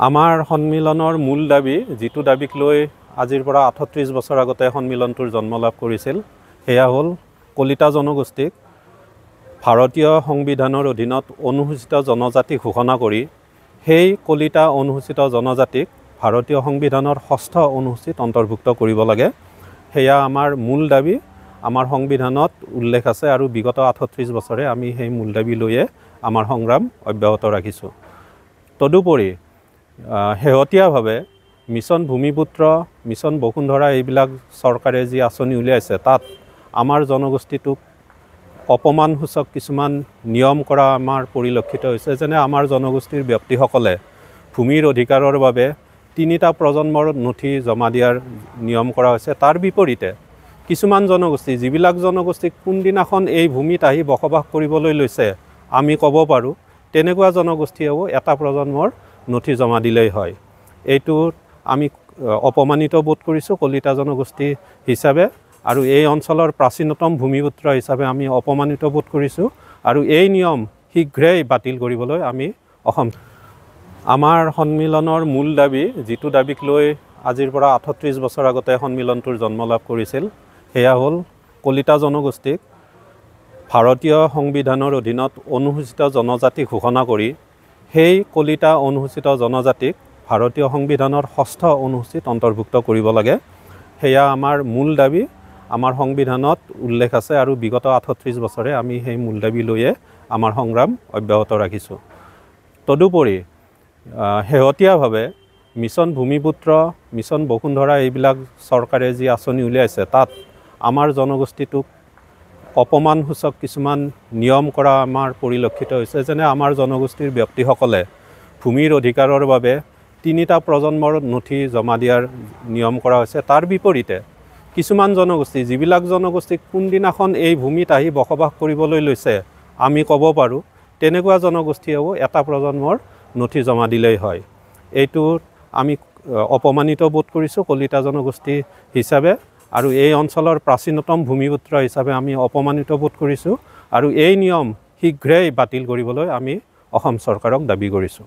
আমাৰ সন্মিলনৰ মূল দাবী যিটো দাবীক লৈ আজিৰ পৰা ৩৮ বছৰ আগতে সন্মিলনটোৰ জন্ম লাভ কৰিছিল সেয়া হ'ল কলিতা জনগোষ্ঠীক ভাৰতীয় সংবিধানৰ অধীনত অনুসূচিত জনজাতি ঘোষণা কৰি সেই কলিতা অনুসূচিত জনজাতিক ভাৰতীয় সংবিধানৰ ৬ষ্ঠ অনুসূচিত অন্তৰ্ভুক্ত কৰিব লাগে। সেয়া আমাৰ মূল দাবী। আমাৰ সংবিধানত উল্লেখ আছে আৰু বিগত ৩৮ বছৰে আমি সেই মূল দাবী লৈয়ে আমাৰ সংগ্ৰাম অব্যাহত ৰাখিছোঁ। তদুপৰি শেহতীয়াভাৱে মিছন ভূমিপুত্ৰ, মিছন বসুন্ধৰা এইবিলাক চৰকাৰে যি আঁচনি উলিয়াইছে তাত আমাৰ জনগোষ্ঠীটোক অপমানসূচক কিছুমান নিয়ম কৰা আমাৰ পৰিলক্ষিত হৈছে। যেনে আমাৰ জনগোষ্ঠীৰ ব্যক্তিসকলে ভূমিৰ অধিকাৰৰ বাবে ৩টা প্ৰজন্মৰ নথি জমা দিয়াৰ নিয়ম কৰা হৈছে। তাৰ বিপৰীতে কিছুমান জনগোষ্ঠী যিবিলাক জনগোষ্ঠীক কোনদিনাখন এই ভূমিত আহি বসবাস কৰিবলৈ লৈছে আমি ক'ব পাৰোঁ, তেনেকুৱা জনগোষ্ঠীয়েও এটা প্ৰজন্মৰ নথি জমা দিলেই হয়। এইটো আমি অপমানিত বোধ কৰিছোঁ কলিতা জনগোষ্ঠী হিচাপে, আৰু এই অঞ্চলৰ প্ৰাচীনতম ভূমিপুত্ৰ হিচাপে আমি অপমানিত বোধ কৰিছোঁ, আৰু এই নিয়ম শীঘ্ৰেই বাতিল কৰিবলৈ আমি আমাৰ সন্মিলনৰ মূল দাবী যিটো দাবীক লৈ আজিৰ পৰা ৩৮ বছৰ আগতে সন্মিলনটোৰ জন্ম লাভ কৰিছিল সেয়া হ'ল কলিতা জনগোষ্ঠীক ভাৰতীয় সংবিধানৰ অধীনত অনুসূচিত জনজাতি ঘোষণা কৰি সেই কলিতা অনুসূচিত জনজাতিক ভাৰতীয় সংবিধানৰ ৬ষ্ঠ অনুসূচিত অন্তৰ্ভুক্ত কৰিব লাগে। সেয়া আমাৰ মূল দাবী। আমাৰ সংবিধানত উল্লেখ আছে আৰু বিগত ৩৮ বছৰে আমি সেই মূল দাবী লৈয়ে আমাৰ সংগ্ৰাম অব্যাহত ৰাখিছোঁ। তদুপৰি শেহতীয়াভাৱে মিছন ভূমিপুত্ৰ, মিছন বসুন্ধৰা এইবিলাক চৰকাৰে যি আঁচনি উলিয়াইছে তাত আমাৰ জনগোষ্ঠীটোক অপমানসূচক কিছুমান নিয়ম কৰা আমাৰ পৰিলক্ষিত হৈছে। যেনে আমাৰ জনগোষ্ঠীৰ ব্যক্তিসকলে ভূমিৰ অধিকাৰৰ বাবে ৩টা প্ৰজন্মৰ নথি জমা দিয়াৰ নিয়ম কৰা হৈছে। তাৰ বিপৰীতে কিছুমান জনগোষ্ঠী যিবিলাক জনগোষ্ঠীক কোনদিনাখন এই ভূমিত আহি বসবাস কৰিবলৈ লৈছে আমি ক'ব পাৰোঁ, তেনেকুৱা জনগোষ্ঠীয়েও এটা প্ৰজন্মৰ নথি জমা দিলেই হয়। এইটো আমি অপমানিত বোধ কৰিছোঁ কলিতা জনগোষ্ঠী হিচাপে, আৰু এই অঞ্চলৰ প্ৰাচীনতম ভূমিপুত্ৰ হিচাপে আমি অপমানিত বোধ কৰিছোঁ, আৰু এই নিয়ম শীঘ্ৰেই বাতিল কৰিবলৈ আমি অসম চৰকাৰক দাবী কৰিছোঁ।